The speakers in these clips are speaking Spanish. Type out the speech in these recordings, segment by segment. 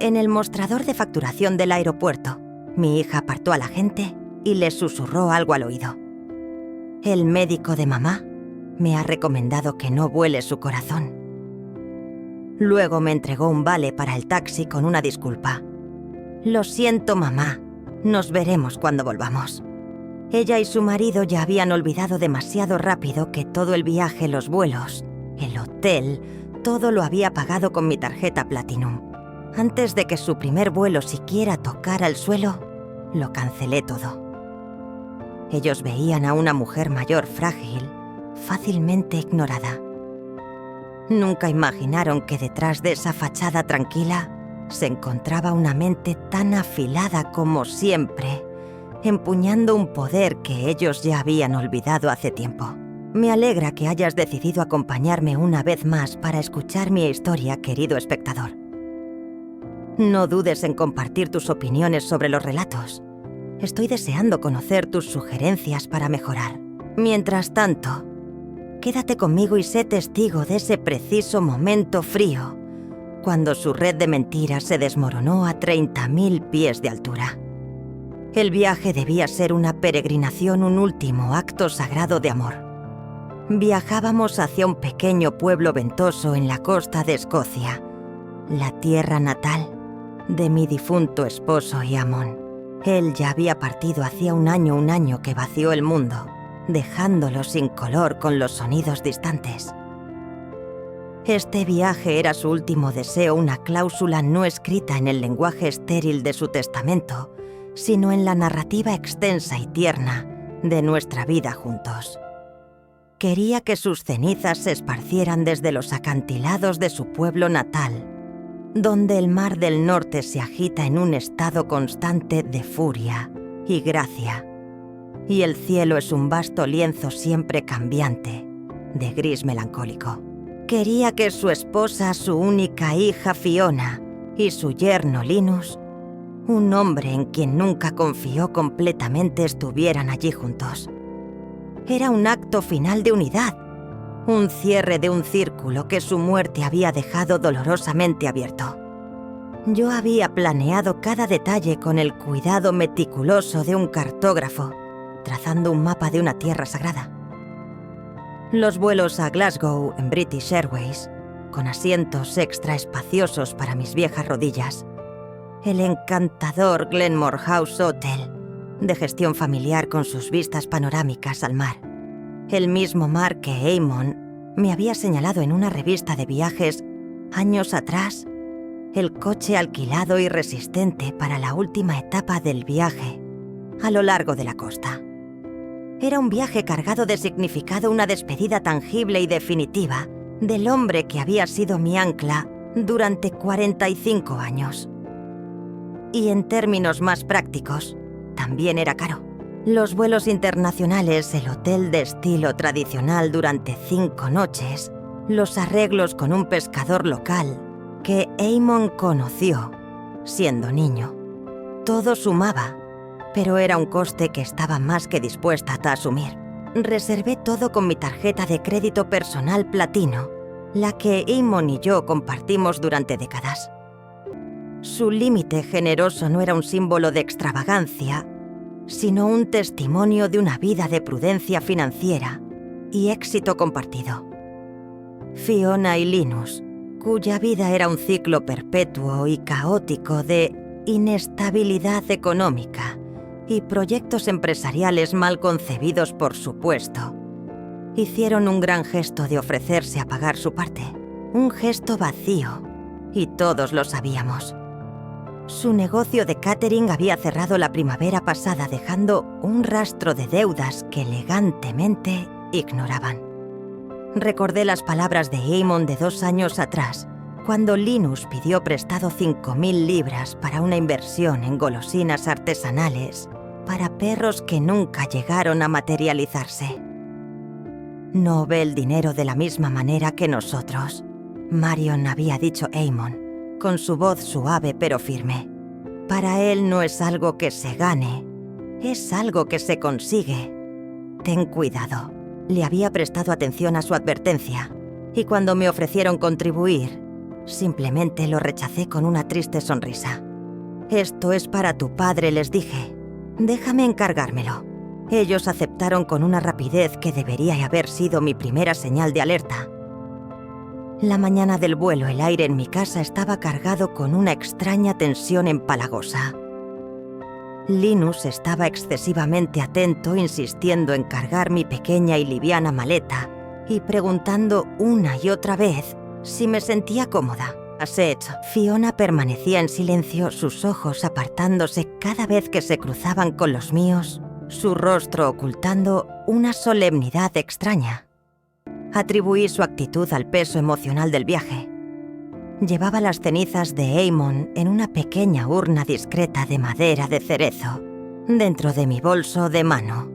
En el mostrador de facturación del aeropuerto, mi hija apartó a la gente y le susurró algo al oído. El médico de mamá me ha recomendado que no vuele su corazón. Luego me entregó un vale para el taxi con una disculpa. Lo siento, mamá. Nos veremos cuando volvamos. Ella y su marido ya habían olvidado demasiado rápido que todo el viaje, los vuelos, el hotel, todo lo había pagado con mi tarjeta Platinum. Antes de que su primer vuelo siquiera tocara el suelo, lo cancelé todo. Ellos veían a una mujer mayor frágil, fácilmente ignorada. Nunca imaginaron que detrás de esa fachada tranquila se encontraba una mente tan afilada como siempre, empuñando un poder que ellos ya habían olvidado hace tiempo. Me alegra que hayas decidido acompañarme una vez más para escuchar mi historia, querido espectador. No dudes en compartir tus opiniones sobre los relatos. Estoy deseando conocer tus sugerencias para mejorar. Mientras tanto, quédate conmigo y sé testigo de ese preciso momento frío, cuando su red de mentiras se desmoronó a 30.000 pies de altura. El viaje debía ser una peregrinación, un último acto sagrado de amor. Viajábamos hacia un pequeño pueblo ventoso en la costa de Escocia, la tierra natal de mi difunto esposo Eamon. Él ya había partido hacía un año que vació el mundo, dejándolo sin color con los sonidos distantes. Este viaje era su último deseo, una cláusula no escrita en el lenguaje estéril de su testamento, sino en la narrativa extensa y tierna de nuestra vida juntos. Quería que sus cenizas se esparcieran desde los acantilados de su pueblo natal, donde el mar del norte se agita en un estado constante de furia y gracia, y el cielo es un vasto lienzo siempre cambiante, de gris melancólico. Quería que su esposa, su única hija Fiona, y su yerno Linus, un hombre en quien nunca confió completamente, estuvieran allí juntos. Era un acto final de unidad, un cierre de un círculo que su muerte había dejado dolorosamente abierto. Yo había planeado cada detalle con el cuidado meticuloso de un cartógrafo, trazando un mapa de una tierra sagrada. Los vuelos a Glasgow en British Airways, con asientos extra espaciosos para mis viejas rodillas. El encantador Glenmore House Hotel, de gestión familiar con sus vistas panorámicas al mar. El mismo mar que Eamon me había señalado en una revista de viajes años atrás. El coche alquilado y resistente para la última etapa del viaje, a lo largo de la costa. Era un viaje cargado de significado, una despedida tangible y definitiva del hombre que había sido mi ancla durante 45 años. Y en términos más prácticos, también era caro. Los vuelos internacionales, el hotel de estilo tradicional durante 5 noches, los arreglos con un pescador local que Eamon conoció siendo niño. Todo sumaba, pero era un coste que estaba más que dispuesta a asumir. Reservé todo con mi tarjeta de crédito personal platino, la que Eamon y yo compartimos durante décadas. Su límite generoso no era un símbolo de extravagancia, sino un testimonio de una vida de prudencia financiera y éxito compartido. Fiona y Linus, cuya vida era un ciclo perpetuo y caótico de inestabilidad económica y proyectos empresariales mal concebidos, por supuesto, hicieron un gran gesto de ofrecerse a pagar su parte. Un gesto vacío, y todos lo sabíamos. Su negocio de catering había cerrado la primavera pasada, dejando un rastro de deudas que elegantemente ignoraban. Recordé las palabras de Eamon de 2 años atrás, cuando Linus pidió prestado 5.000 libras para una inversión en golosinas artesanales para perros que nunca llegaron a materializarse. No ve el dinero de la misma manera que nosotros, Marion había dicho Eamon, con su voz suave pero firme. Para él no es algo que se gane, es algo que se consigue. Ten cuidado. Le había prestado atención a su advertencia, y cuando me ofrecieron contribuir, Simplemente lo rechacé con una triste sonrisa. «Esto es para tu padre», les dije. «Déjame encargármelo». Ellos aceptaron con una rapidez que debería haber sido mi primera señal de alerta. La mañana del vuelo, el aire en mi casa estaba cargado con una extraña tensión empalagosa. Linus estaba excesivamente atento, insistiendo en cargar mi pequeña y liviana maleta y preguntando una y otra vez si me sentía cómoda. Fiona permanecía en silencio, sus ojos apartándose cada vez que se cruzaban con los míos, su rostro ocultando una solemnidad extraña. Atribuí su actitud al peso emocional del viaje. Llevaba las cenizas de Eamon en una pequeña urna discreta de madera de cerezo, dentro de mi bolso de mano.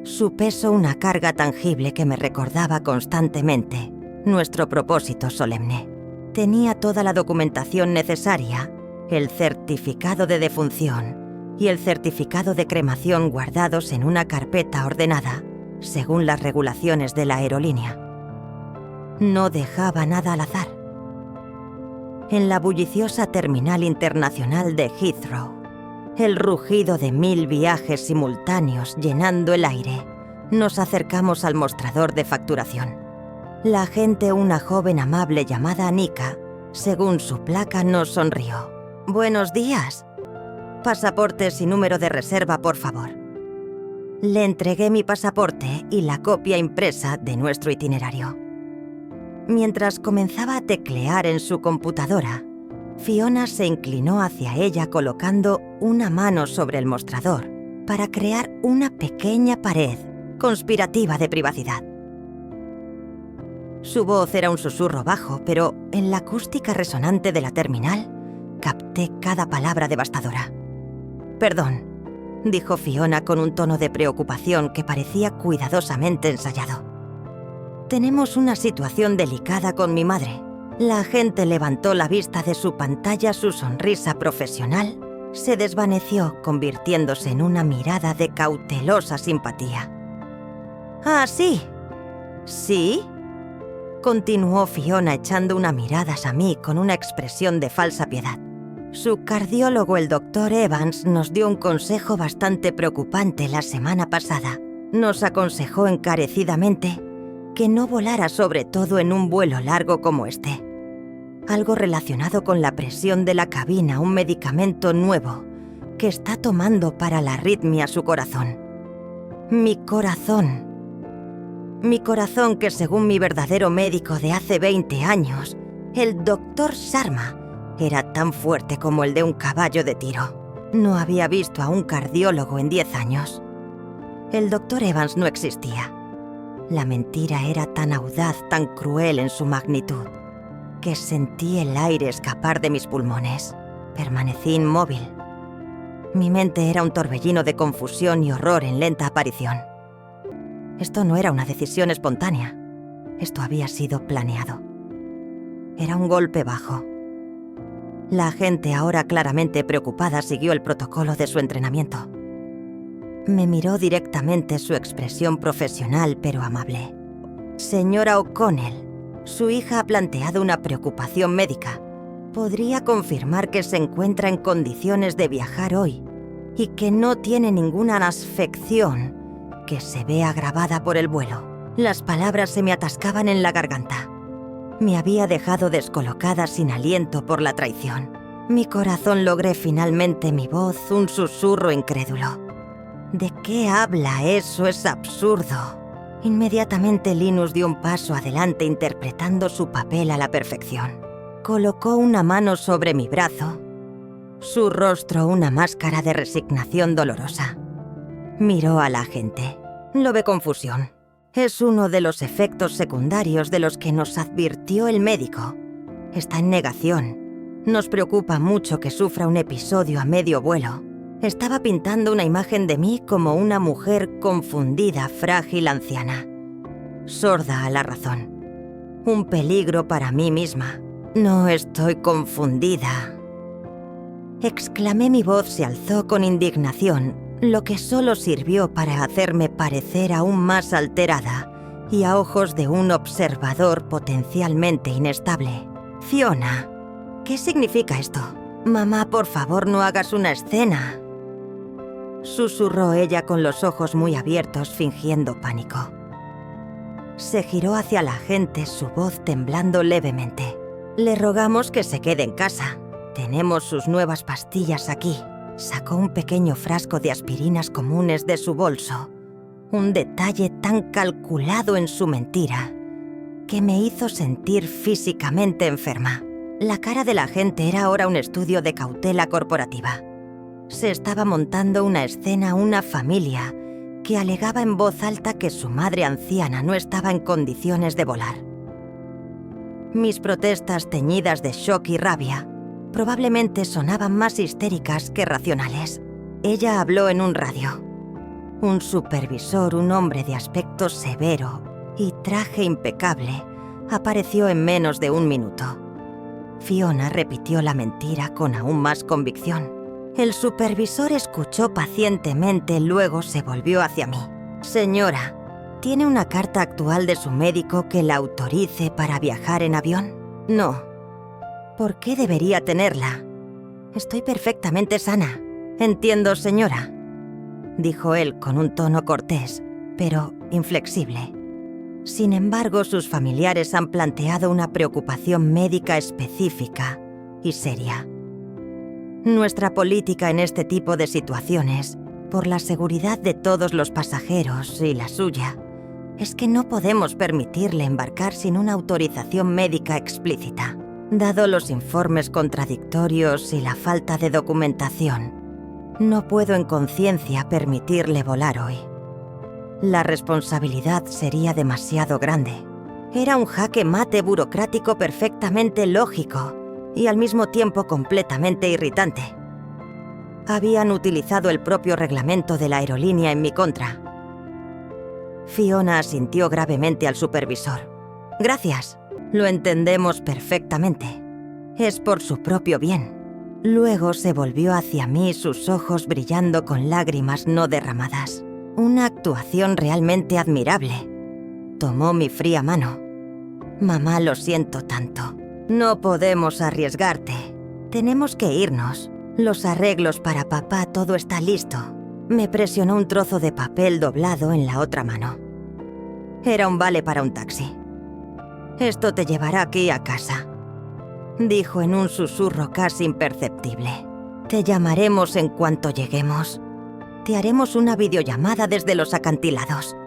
Su peso una carga tangible que me recordaba constantemente nuestro propósito solemne. Tenía toda la documentación necesaria, el certificado de defunción y el certificado de cremación guardados en una carpeta ordenada, según las regulaciones de la aerolínea. No dejaba nada al azar. En la bulliciosa terminal internacional de Heathrow, el rugido de 1000 viajes simultáneos llenando el aire, nos acercamos al mostrador de facturación. La agente, una joven amable llamada Nika, según su placa, nos sonrió. «Buenos días. Pasaportes y número de reserva, por favor». Le entregué mi pasaporte y la copia impresa de nuestro itinerario. Mientras comenzaba a teclear en su computadora, Fiona se inclinó hacia ella colocando una mano sobre el mostrador para crear una pequeña pared conspirativa de privacidad. Su voz era un susurro bajo, pero en la acústica resonante de la terminal capté cada palabra devastadora. «Perdón», dijo Fiona con un tono de preocupación que parecía cuidadosamente ensayado. «Tenemos una situación delicada con mi madre». La agente levantó la vista de su pantalla, su sonrisa profesional se desvaneció, convirtiéndose en una mirada de cautelosa simpatía. «Ah, sí. ¿Sí?», continuó Fiona echando una mirada a mí con una expresión de falsa piedad. «Su cardiólogo, el Dr. Evans, nos dio un consejo bastante preocupante la semana pasada. Nos aconsejó encarecidamente que no volara, sobre todo en un vuelo largo como este. Algo relacionado con la presión de la cabina, un medicamento nuevo que está tomando para la arritmia a su corazón. Mi corazón que según mi verdadero médico de hace 20 años, el Dr. Sharma, era tan fuerte como el de un caballo de tiro. No había visto a un cardiólogo en 10 años. El Dr. Evans no existía. La mentira era tan audaz, tan cruel en su magnitud, que sentí el aire escapar de mis pulmones. Permanecí inmóvil. Mi mente era un torbellino de confusión y horror en lenta aparición. Esto no era una decisión espontánea. Esto había sido planeado. Era un golpe bajo. La agente, ahora claramente preocupada, siguió el protocolo de su entrenamiento. Me miró directamente, su expresión profesional pero amable. «Señora O'Connell, su hija ha planteado una preocupación médica. ¿Podría confirmar que se encuentra en condiciones de viajar hoy y que no tiene ninguna afección que se ve agravada por el vuelo?» Las palabras se me atascaban en la garganta. Me había dejado descolocada, sin aliento por la traición. Mi corazón logré finalmente mi voz, un susurro incrédulo. «¿De qué habla? Eso es absurdo». Inmediatamente Linus dio un paso adelante, interpretando su papel a la perfección. Colocó una mano sobre mi brazo, su rostro una máscara de resignación dolorosa. Miró a la agente. «Lo ve confusión. Es uno de los efectos secundarios de los que nos advirtió el médico. Está en negación. Nos preocupa mucho que sufra un episodio a medio vuelo». Estaba pintando una imagen de mí como una mujer confundida, frágil, anciana, sorda a la razón. Un peligro para mí misma. «No estoy confundida», exclamé. Mi voz se alzó con indignación, lo que solo sirvió para hacerme parecer aún más alterada y a ojos de un observador potencialmente inestable. Fiona, ¿qué significa esto? Mamá, por favor, no hagas una escena. Susurró ella con los ojos muy abiertos, fingiendo pánico. Se giró hacia la gente, su voz temblando levemente. Le rogamos que se quede en casa. Tenemos sus nuevas pastillas aquí. Sacó un pequeño frasco de aspirinas comunes de su bolso. Un detalle tan calculado en su mentira que me hizo sentir físicamente enferma. La cara de la gente era ahora un estudio de cautela corporativa. Se estaba montando una escena, una familia que alegaba en voz alta que su madre anciana no estaba en condiciones de volar. Mis protestas teñidas de shock y rabia probablemente sonaban más histéricas que racionales. Ella habló en un radio. Un supervisor, un hombre de aspecto severo y traje impecable, apareció en menos de 1 minuto. Fiona repitió la mentira con aún más convicción. El supervisor escuchó pacientemente, luego se volvió hacia mí. Señora, ¿tiene una carta actual de su médico que la autorice para viajar en avión? No. ¿Por qué debería tenerla? Estoy perfectamente sana. Entiendo, señora, dijo él con un tono cortés, pero inflexible. Sin embargo, sus familiares han planteado una preocupación médica específica y seria. Nuestra política en este tipo de situaciones, por la seguridad de todos los pasajeros y la suya, es que no podemos permitirle embarcar sin una autorización médica explícita. Dado los informes contradictorios y la falta de documentación, no puedo en conciencia permitirle volar hoy. La responsabilidad sería demasiado grande. Era un jaque mate burocrático perfectamente lógico y al mismo tiempo completamente irritante. Habían utilizado el propio reglamento de la aerolínea en mi contra. Fiona asintió gravemente al supervisor. Gracias, lo entendemos perfectamente. Es por su propio bien. Luego se volvió hacia mí, sus ojos brillando con lágrimas no derramadas. Una actuación realmente admirable. Tomó mi fría mano. Mamá, lo siento tanto. No podemos arriesgarte. Tenemos que irnos. Los arreglos para papá, todo está listo. Me presionó un trozo de papel doblado en la otra mano. Era un vale para un taxi. Esto te llevará aquí a casa, dijo en un susurro casi imperceptible. Te llamaremos en cuanto lleguemos. Te haremos una videollamada desde los acantilados.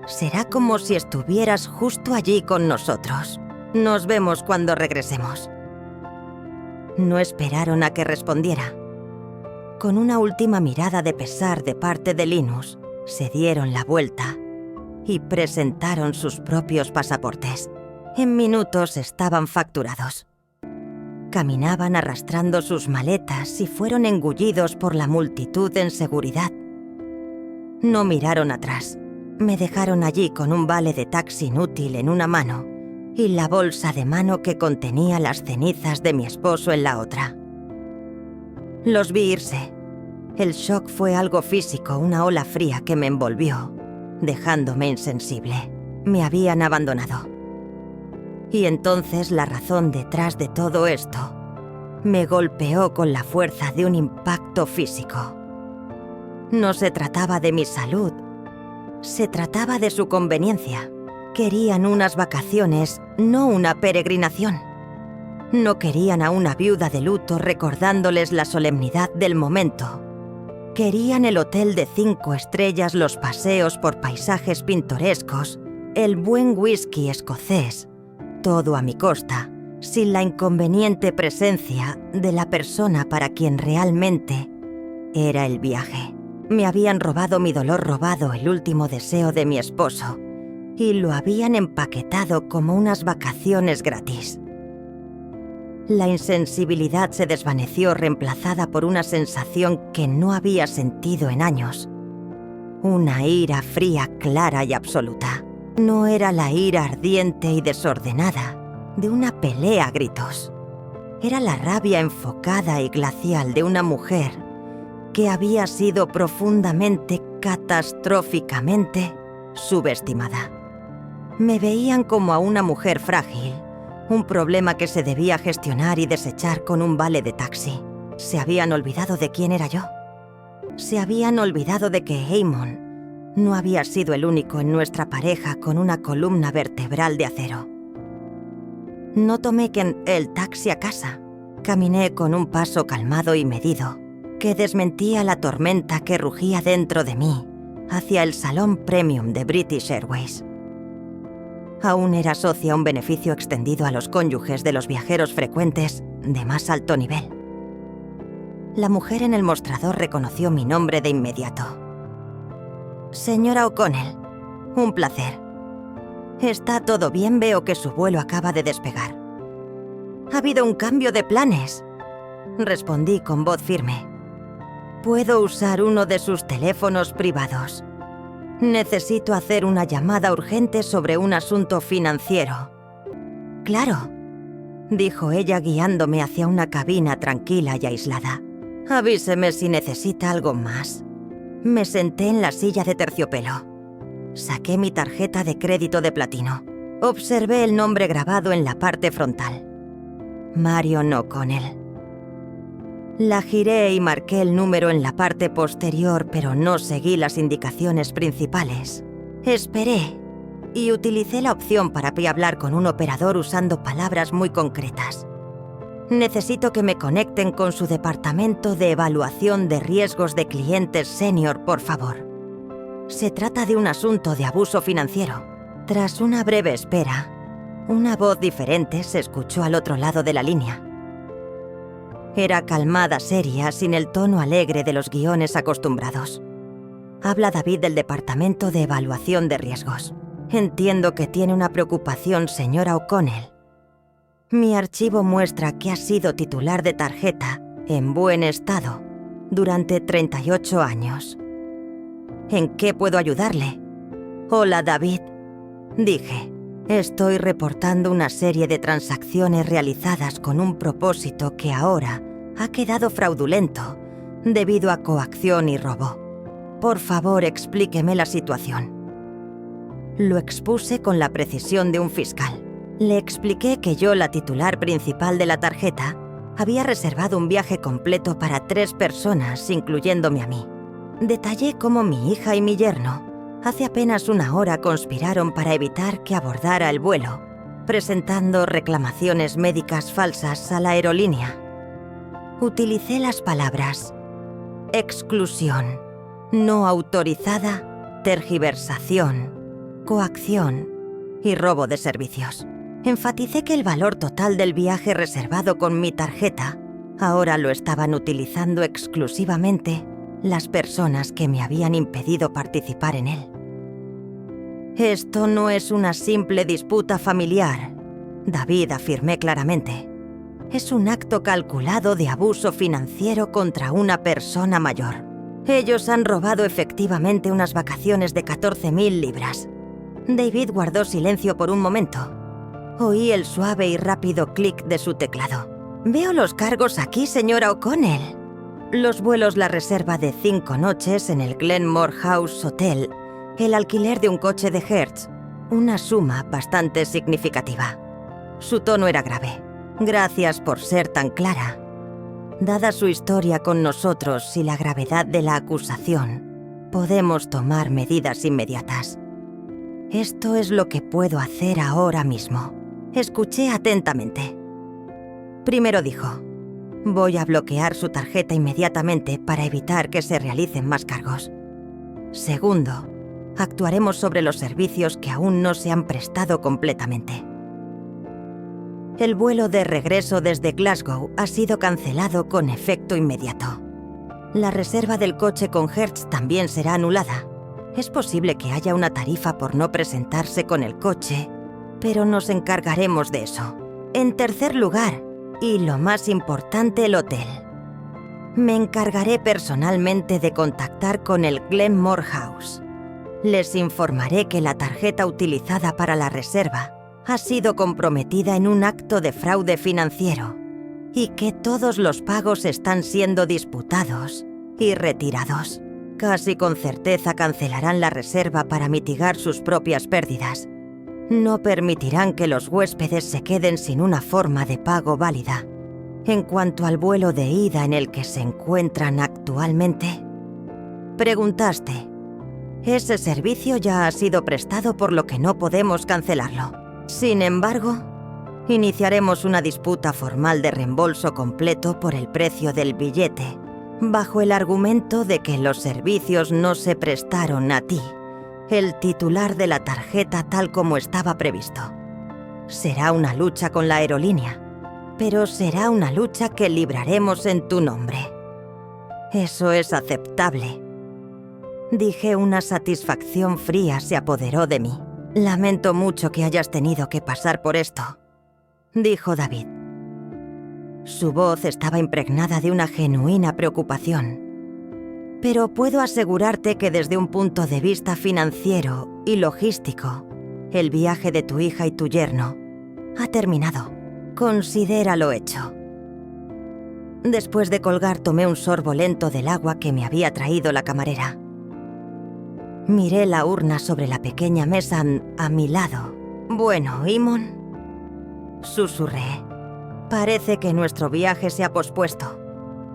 Será como si estuvieras justo allí con nosotros. Nos vemos cuando regresemos. No esperaron a que respondiera. Con una última mirada de pesar de parte de Linus, se dieron la vuelta y presentaron sus propios pasaportes. En minutos estaban facturados. Caminaban arrastrando sus maletas y fueron engullidos por la multitud en seguridad. No miraron atrás. Me dejaron allí con un vale de taxi inútil en una mano y la bolsa de mano que contenía las cenizas de mi esposo en la otra. Los vi irse. El shock fue algo físico, una ola fría que me envolvió, dejándome insensible. Me habían abandonado. Y entonces la razón detrás de todo esto me golpeó con la fuerza de un impacto físico. No se trataba de mi salud, se trataba de su conveniencia. Querían unas vacaciones, no una peregrinación. No querían a una viuda de luto recordándoles la solemnidad del momento. Querían el hotel de 5 estrellas, los paseos por paisajes pintorescos, el buen whisky escocés, todo a mi costa, sin la inconveniente presencia de la persona para quien realmente era el viaje. Me habían robado mi dolor, robado el último deseo de mi esposo, y lo habían empaquetado como unas vacaciones gratis. La insensibilidad se desvaneció, reemplazada por una sensación que no había sentido en años. Una ira fría, clara y absoluta. No era la ira ardiente y desordenada de una pelea a gritos. Era la rabia enfocada y glacial de una mujer que había sido profundamente, catastróficamente subestimada. Me veían como a una mujer frágil, Un problema que se debía gestionar y desechar con un vale de taxi. Se habían olvidado de quién era yo. Se habían olvidado de que Eamon no había sido el único en nuestra pareja con una columna vertebral de acero. No tomé el taxi a casa. Caminé con un paso calmado y medido, que desmentía la tormenta que rugía dentro de mí, hacia el salón premium de British Airways. Aún era socia a un beneficio extendido a los cónyuges de los viajeros frecuentes de más alto nivel. La mujer en el mostrador reconoció mi nombre de inmediato. Señora O'Connell, un placer. Está todo bien, veo que su vuelo acaba de despegar. Ha habido un cambio de planes, respondí con voz firme. Puedo usar uno de sus teléfonos privados. Necesito hacer una llamada urgente sobre un asunto financiero. Claro, dijo ella guiándome hacia una cabina tranquila y aislada. Avíseme si necesita algo más. Me senté en la silla de terciopelo. Saqué mi tarjeta de crédito de platino. Observé el nombre grabado en la parte frontal. Marion O'Connell. La giré y marqué el número en la parte posterior, pero no seguí las indicaciones principales. Esperé y utilicé la opción para hablar con un operador usando palabras muy concretas. Necesito que me conecten con su departamento de evaluación de riesgos de clientes senior, por favor. Se trata de un asunto de abuso financiero. Tras una breve espera, una voz diferente se escuchó al otro lado de la línea. Era calmada, seria, sin el tono alegre de los guiones acostumbrados. Habla David del Departamento de Evaluación de Riesgos. Entiendo que tiene una preocupación, señora O'Connell. Mi archivo muestra que ha sido titular de tarjeta, en buen estado, durante 38 años. ¿En qué puedo ayudarle? Hola, David, dije. Estoy reportando una serie de transacciones realizadas con un propósito que ahora ha quedado fraudulento debido a coacción y robo. Por favor, explíqueme la situación. Lo expuse con la precisión de un fiscal. Le expliqué que yo, la titular principal de la tarjeta, había reservado un viaje completo para 3 personas, incluyéndome a mí. Detallé cómo mi hija y mi yerno hace apenas una hora conspiraron para evitar que abordara el vuelo, presentando reclamaciones médicas falsas a la aerolínea. Utilicé las palabras exclusión, no autorizada, tergiversación, coacción y robo de servicios. Enfaticé que el valor total del viaje reservado con mi tarjeta ahora lo estaban utilizando exclusivamente las personas que me habían impedido participar en él. Esto no es una simple disputa familiar, David, afirmé claramente. Es un acto calculado de abuso financiero contra una persona mayor. Ellos han robado efectivamente unas vacaciones de 14.000 libras. David guardó silencio por un momento. Oí el suave y rápido clic de su teclado. Veo los cargos aquí, señora O'Connell. Los vuelos, la reserva de 5 noches en el Glenmore House Hotel, el alquiler de un coche de Hertz, una suma bastante significativa. Su tono era grave. Gracias por ser tan clara. Dada su historia con nosotros y la gravedad de la acusación, podemos tomar medidas inmediatas. Esto es lo que puedo hacer ahora mismo. Escuché atentamente. Primero dijo: voy a bloquear su tarjeta inmediatamente para evitar que se realicen más cargos. Segundo, actuaremos sobre los servicios que aún no se han prestado completamente. El vuelo de regreso desde Glasgow ha sido cancelado con efecto inmediato. La reserva del coche con Hertz también será anulada. Es posible que haya una tarifa por no presentarse con el coche, pero nos encargaremos de eso. En tercer lugar, y lo más importante, el hotel. Me encargaré personalmente de contactar con el Glenmore House. Les informaré que la tarjeta utilizada para la reserva ha sido comprometida en un acto de fraude financiero y que todos los pagos están siendo disputados y retirados. Casi con certeza cancelarán la reserva para mitigar sus propias pérdidas. No permitirán que los huéspedes se queden sin una forma de pago válida. En cuanto al vuelo de ida en el que se encuentran actualmente, preguntaste. Ese servicio ya ha sido prestado, por lo que no podemos cancelarlo. Sin embargo, iniciaremos una disputa formal de reembolso completo por el precio del billete, bajo el argumento de que los servicios no se prestaron a ti, el titular de la tarjeta, tal como estaba previsto. Será una lucha con la aerolínea, pero será una lucha que libraremos en tu nombre. Eso es aceptable. Dije. Una satisfacción fría se apoderó de mí. Lamento mucho que hayas tenido que pasar por esto, dijo David. Su voz estaba impregnada de una genuina preocupación. Pero puedo asegurarte que desde un punto de vista financiero y logístico, el viaje de tu hija y tu yerno ha terminado. Considéralo hecho. Después de colgar, tomé un sorbo lento del agua que me había traído la camarera. Miré la urna sobre la pequeña mesa a mi lado. Bueno, Eamon, susurré. Parece que nuestro viaje se ha pospuesto,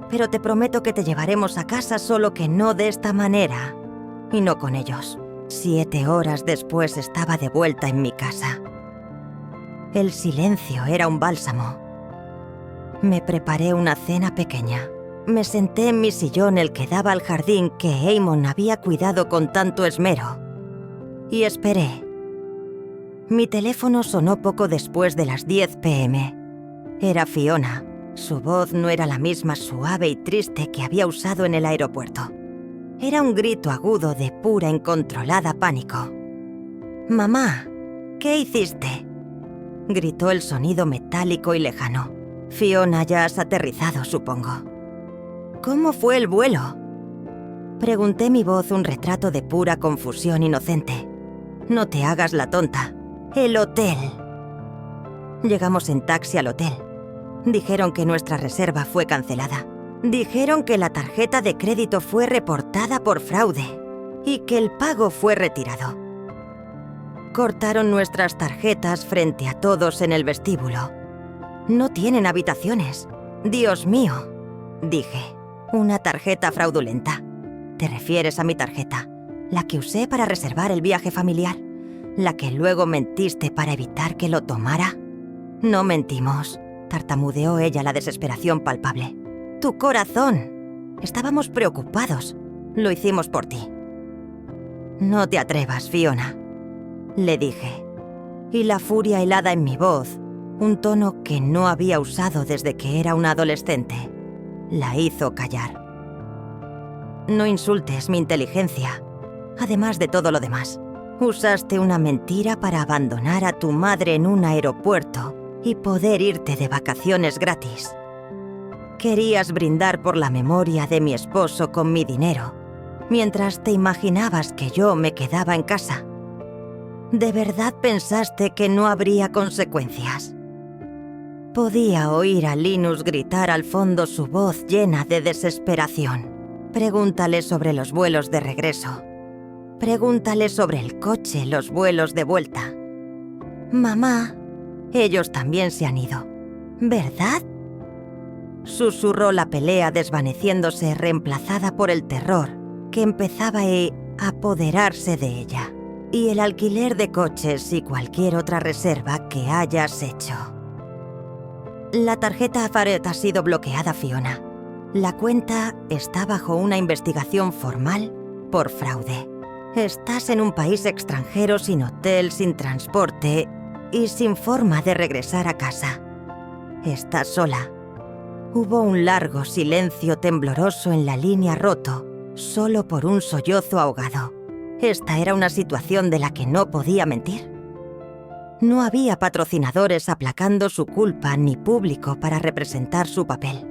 pero te prometo que te llevaremos a casa, solo que no de esta manera, y no con ellos. 7 horas después estaba de vuelta en mi casa. El silencio era un bálsamo. Me preparé una cena pequeña. Me senté en mi sillón, el que daba al jardín que Eamon había cuidado con tanto esmero, y esperé. Mi teléfono sonó poco después de las 10 p.m. Era Fiona. Su voz no era la misma suave y triste que había usado en el aeropuerto. Era un grito agudo de pura, incontrolada pánico. «Mamá, ¿qué hiciste?», gritó el sonido metálico y lejano. «Fiona, ya has aterrizado, supongo». «¿Cómo fue el vuelo?», pregunté, mi voz un retrato de pura confusión inocente. «No te hagas la tonta. El hotel». Llegamos en taxi al hotel. Dijeron que nuestra reserva fue cancelada. Dijeron que la tarjeta de crédito fue reportada por fraude y que el pago fue retirado. Cortaron nuestras tarjetas frente a todos en el vestíbulo. «No tienen habitaciones». «Dios mío», dije. «Una tarjeta fraudulenta. ¿Te refieres a mi tarjeta? La que usé para reservar el viaje familiar. La que luego mentiste para evitar que lo tomara». «No mentimos», tartamudeó ella, la desesperación palpable. «Tu corazón. Estábamos preocupados. Lo hicimos por ti». «No te atrevas, Fiona», le dije. Y la furia helada en mi voz, un tono que no había usado desde que era una adolescente, la hizo callar. «No insultes mi inteligencia. Además de todo lo demás, usaste una mentira para abandonar a tu madre en un aeropuerto y poder irte de vacaciones gratis. Querías brindar por la memoria de mi esposo con mi dinero, mientras te imaginabas que yo me quedaba en casa. ¿De verdad pensaste que no habría consecuencias?». Podía oír a Linus gritar al fondo, su voz llena de desesperación. «Pregúntale sobre los vuelos de regreso. Pregúntale sobre el coche, los vuelos de vuelta. Mamá, ellos también se han ido, ¿verdad?», susurró la pelea, desvaneciéndose, reemplazada por el terror que empezaba a apoderarse de ella. «Y el alquiler de coches y cualquier otra reserva que hayas hecho». «La tarjeta Faret ha sido bloqueada, Fiona. La cuenta está bajo una investigación formal por fraude. Estás en un país extranjero, sin hotel, sin transporte y sin forma de regresar a casa. Estás sola». Hubo un largo silencio tembloroso en la línea, roto solo por un sollozo ahogado. Esta era una situación de la que no podía mentir. No había patrocinadores aplacando su culpa ni público para representar su papel.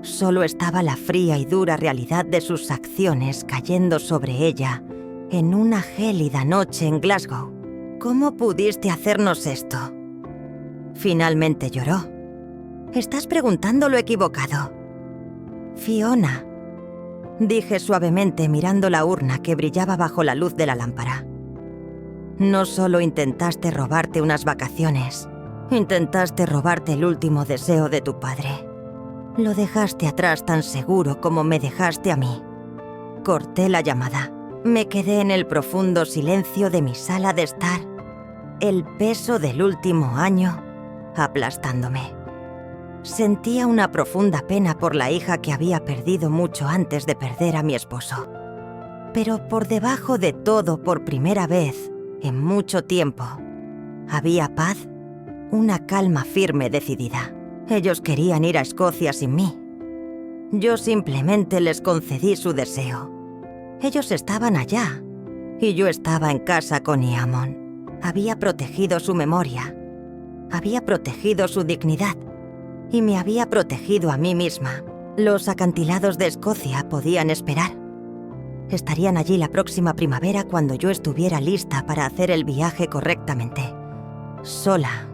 Solo estaba la fría y dura realidad de sus acciones cayendo sobre ella en una gélida noche en Glasgow. «¿Cómo pudiste hacernos esto?». Finalmente lloró. «Estás preguntando lo equivocado, Fiona», dije suavemente, mirando la urna que brillaba bajo la luz de la lámpara. No solo intentaste robarte unas vacaciones, intentaste robarte el último deseo de tu padre. Lo dejaste atrás tan seguro como me dejaste a mí. Corté la llamada. Me quedé en el profundo silencio de mi sala de estar, el peso del último año aplastándome. Sentía una profunda pena por la hija que había perdido mucho antes de perder a mi esposo. Pero por debajo de todo, por primera vez en mucho tiempo, había paz, una calma firme decidida. Ellos querían ir a Escocia sin mí. Yo simplemente les concedí su deseo. Ellos estaban allá, y yo estaba en casa con Eamon. Había protegido su memoria, había protegido su dignidad, y me había protegido a mí misma. Los acantilados de Escocia podían esperar. Estarían allí la próxima primavera cuando yo estuviera lista para hacer el viaje correctamente. Sola,